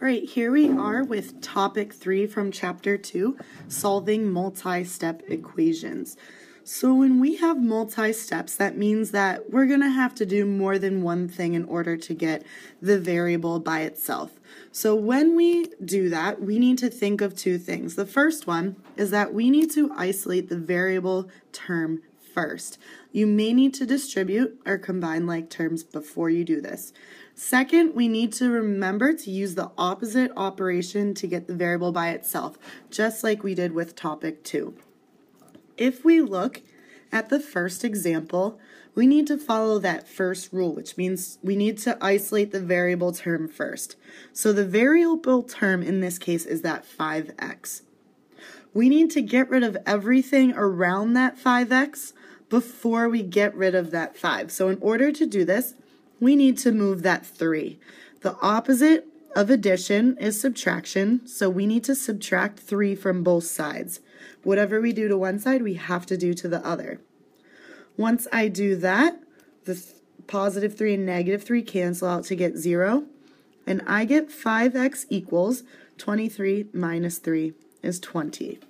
All right, here we are with topic 3 from chapter 2, solving multi-step equations. So when we have multi-steps, that means that we're going to have to do more than one thing in order to get the variable by itself. So when we do that, we need to think of two things. The first one is that we need to isolate the variable term first. You may need to distribute or combine like terms before you do this. Second, we need to remember to use the opposite operation to get the variable by itself, just like we did with topic 2. If we look at the first example, we need to follow that first rule, which means we need to isolate the variable term first. So the variable term in this case is that 5x. We need to get rid of everything around that 5x before we get rid of that 5. So in order to do this, we need to move that 3. The opposite of addition is subtraction, so we need to subtract 3 from both sides. Whatever we do to one side, we have to do to the other. Once I do that, the positive 3 and negative 3 cancel out to get 0, and I get 5x equals 23 minus 3 is 20.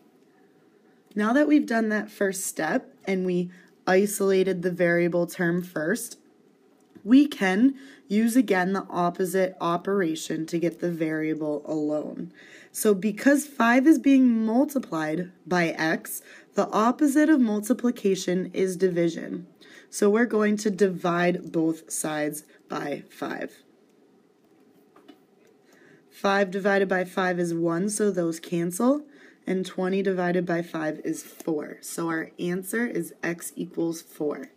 Now that we've done that first step and we isolated the variable term first, we can use again the opposite operation to get the variable alone. So because 5 is being multiplied by x, the opposite of multiplication is division. So we're going to divide both sides by 5. 5 divided by 5 is 1, so those cancel. And 20 divided by 5 is 4. So our answer is x equals 4.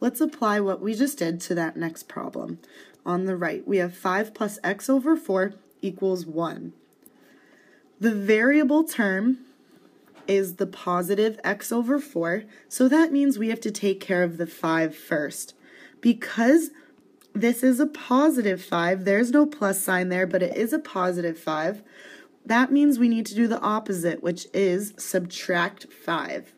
Let's apply what we just did to that next problem. On the right, we have 5 plus x over 4 equals 1. The variable term is the positive x over 4, so that means we have to take care of the 5 first. Because this is a positive 5, there's no plus sign there, but it is a positive 5, that means we need to do the opposite, which is subtract 5.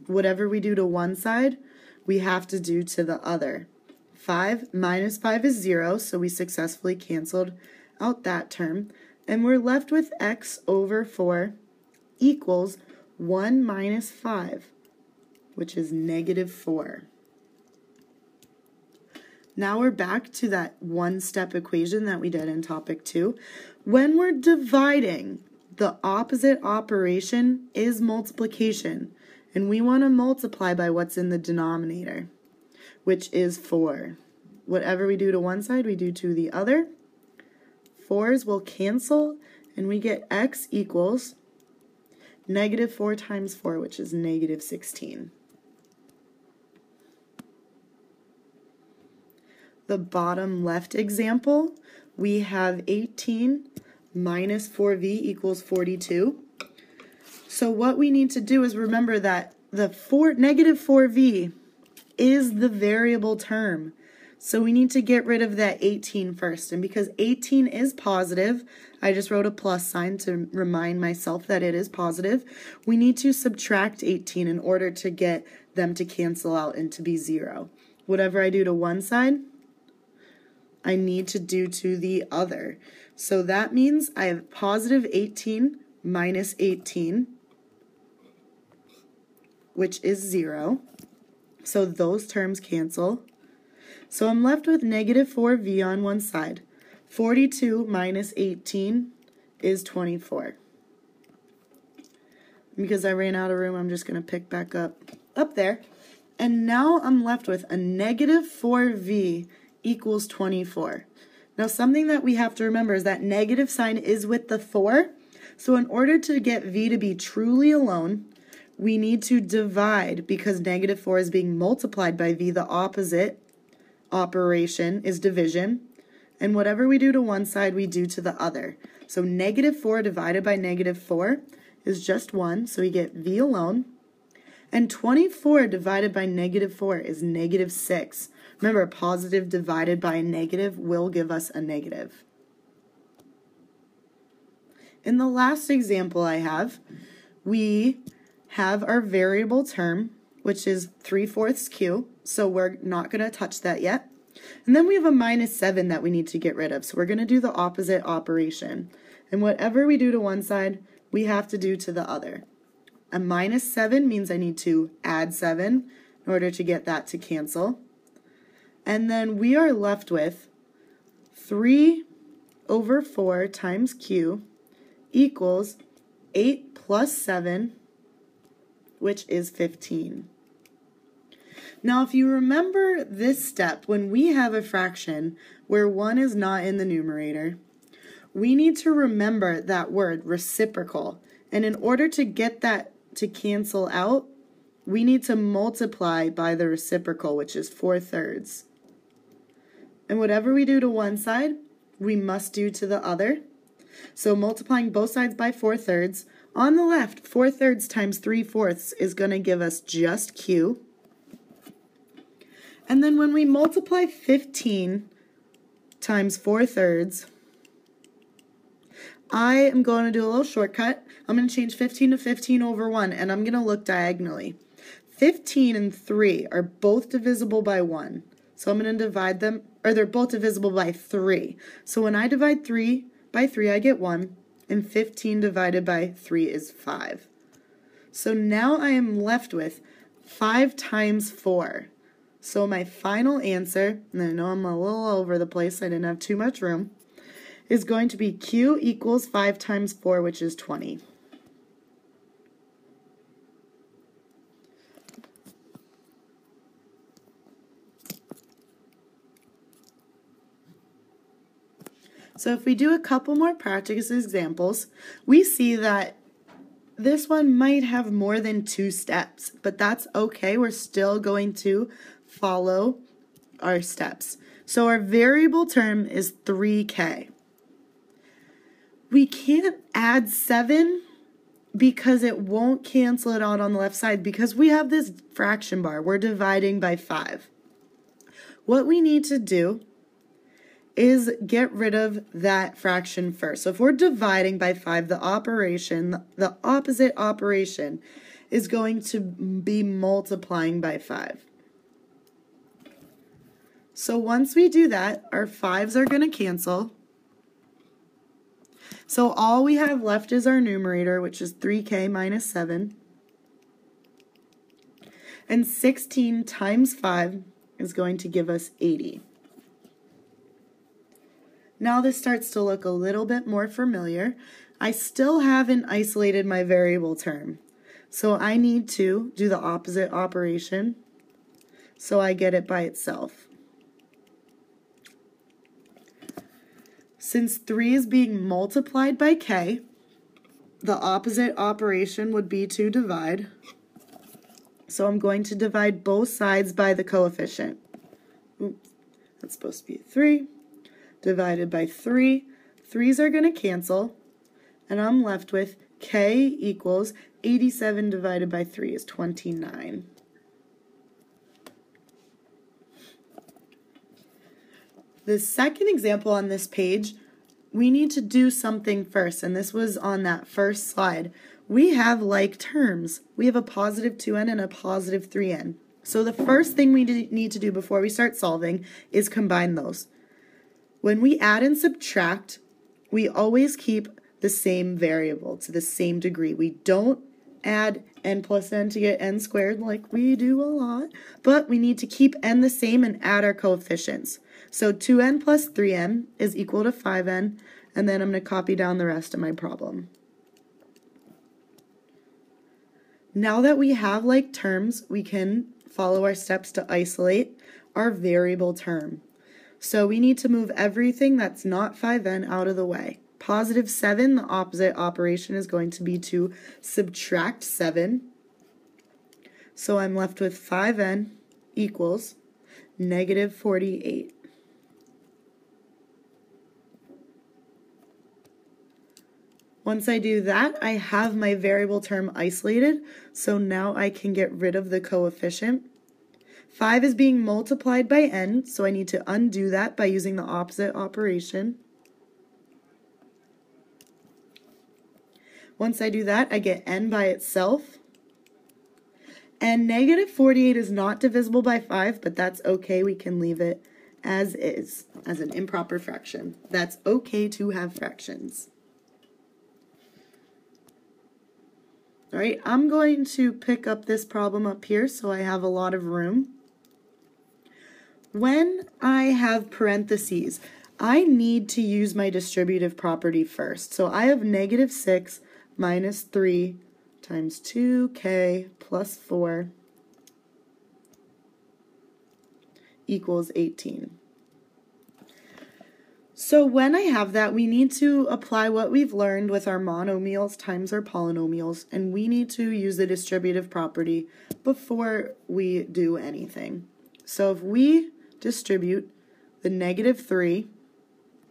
Whatever we do to one side, we have to do to the other. 5 minus 5 is 0, so we successfully canceled out that term. And we're left with x over 4 equals 1 minus 5, which is negative 4. Now we're back to that one-step equation that we did in topic 2. When we're dividing, the opposite operation is multiplication. And we want to multiply by what's in the denominator, which is 4. Whatever we do to one side, we do to the other. 4s will cancel, and we get x equals negative 4 times 4, which is negative 16. The bottom left example, we have 18 minus 4v equals 42. So what we need to do is remember that the negative 4v is the variable term. So we need to get rid of that 18 first. And because 18 is positive, I just wrote a plus sign to remind myself that it is positive. We need to subtract 18 in order to get them to cancel out and to be 0. Whatever I do to one side, I need to do to the other. So that means I have positive 18 minus 18, which is 0. So those terms cancel. So I'm left with negative 4v on one side. 42 minus 18 is 24. Because I ran out of room, I'm just going to pick back up there. And now I'm left with a negative 4v equals 24. Now something that we have to remember is that negative sign is with the 4. So in order to get v to be truly alone, we need to divide, because negative 4 is being multiplied by v, the opposite operation is division, and whatever we do to one side, we do to the other. So negative 4 divided by negative 4 is just 1, so we get v alone, and 24 divided by negative 4 is negative 6. Remember, a positive divided by a negative will give us a negative. In the last example I have, we have our variable term, which is 3/4 q, so we're not going to touch that yet. And then we have a minus 7 that we need to get rid of. So we're going to do the opposite operation. And whatever we do to one side, we have to do to the other. A minus 7 means I need to add 7 in order to get that to cancel. And then we are left with 3 over 4 times q equals 8 plus 7, which is 15. Now, if you remember this step, when we have a fraction where 1 is not in the numerator, we need to remember that word, reciprocal. And in order to get that to cancel out, we need to multiply by the reciprocal, which is 4/3. And whatever we do to one side, we must do to the other. So multiplying both sides by 4/3, on the left, 4/3 times 3/4 is going to give us just q. And then when we multiply 15 times 4/3, I am going to do a little shortcut. I'm going to change 15 to 15 over 1, and I'm going to look diagonally. 15 and 3 are both divisible by 1. So I'm going to divide them, or they're both divisible by 3. So when I divide 3 by 3, I get 1, and 15 divided by 3 is 5. So now I am left with 5 times 4. So my final answer, and I know I'm a little over the place, I didn't have too much room, is going to be q equals 5 times 4, which is 20. So if we do a couple more practice examples, we see that this one might have more than 2 steps, but that's okay. We're still going to follow our steps. So our variable term is 3k. We can't add 7 because it won't cancel it out on the left side because we have this fraction bar. We're dividing by 5. What we need to do is get rid of that fraction first. So if we're dividing by 5, the opposite operation is going to be multiplying by 5. So once we do that, our 5s are going to cancel. So all we have left is our numerator, which is 3k minus 7. And 16 times 5 is going to give us 80. Now this starts to look a little bit more familiar. I still haven't isolated my variable term. So I need to do the opposite operation so I get it by itself. Since 3 is being multiplied by k, the opposite operation would be to divide. So I'm going to divide both sides by the coefficient. Oops, that's supposed to be 3. Divided by 3. 3's are going to cancel, and I'm left with k equals 87 divided by 3 is 29. The second example on this page, we need to do something first, and this was on that first slide. We have like terms. We have a positive 2n and a positive 3n. So the first thing we need to do before we start solving is combine those. When we add and subtract, we always keep the same variable to the same degree. We don't add n plus n to get n squared like we do a lot, but we need to keep n the same and add our coefficients. So 2n plus 3n is equal to 5n, and then I'm going to copy down the rest of my problem. Now that we have like terms, we can follow our steps to isolate our variable term. So we need to move everything that's not 5n out of the way. Positive 7, the opposite operation is going to be to subtract 7. So I'm left with 5n equals negative 48. Once I do that, I have my variable term isolated, so now I can get rid of the coefficient. 5 is being multiplied by n, so I need to undo that by using the opposite operation. Once I do that, I get n by itself. And negative 48 is not divisible by 5, but that's okay, we can leave it as is, as an improper fraction. That's okay to have fractions. All right, I'm going to pick up this problem up here so I have a lot of room. When I have parentheses, I need to use my distributive property first. So I have -6 minus 3 times 2k plus 4 equals 18. So when I have that, we need to apply what we've learned with our monomials times our polynomials, and we need to use the distributive property before we do anything. So if we distribute the -3,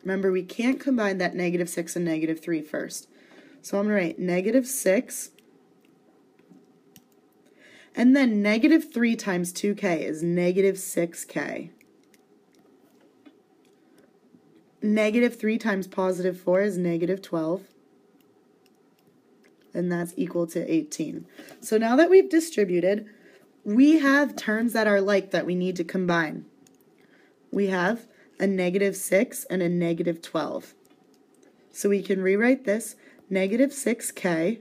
remember we can't combine that -6 and -3 first. So I'm going to write -6, and then -3 times 2k is -6k. -3 times +4 is -12, and that's equal to 18. So now that we've distributed, we have terms that are like that we need to combine. We have a -6 and a -12. So we can rewrite this, -6k,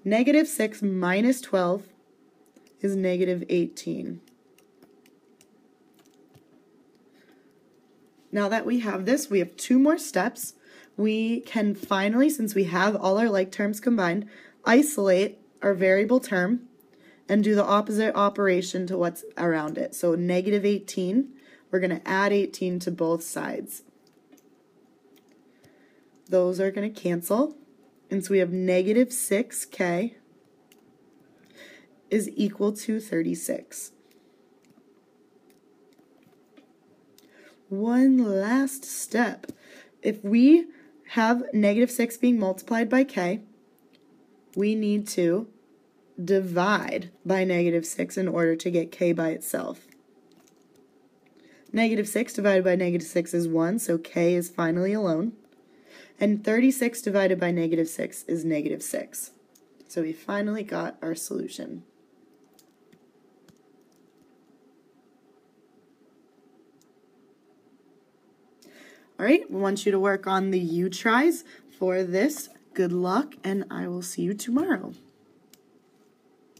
-6 minus 12 is -18. Now that we have this, we have 2 more steps. We can finally, since we have all our like terms combined, isolate our variable term and do the opposite operation to what's around it. So -18, we're going to add 18 to both sides. Those are going to cancel, and so we have -6k is equal to 36. One last step. If we have -6 being multiplied by k, we need to divide by -6 in order to get k by itself. -6 divided by -6 is 1, so k is finally alone. And 36 divided by -6 is -6. So we finally got our solution. All right, we want you to work on the U-tries for this. Good luck, and I will see you tomorrow.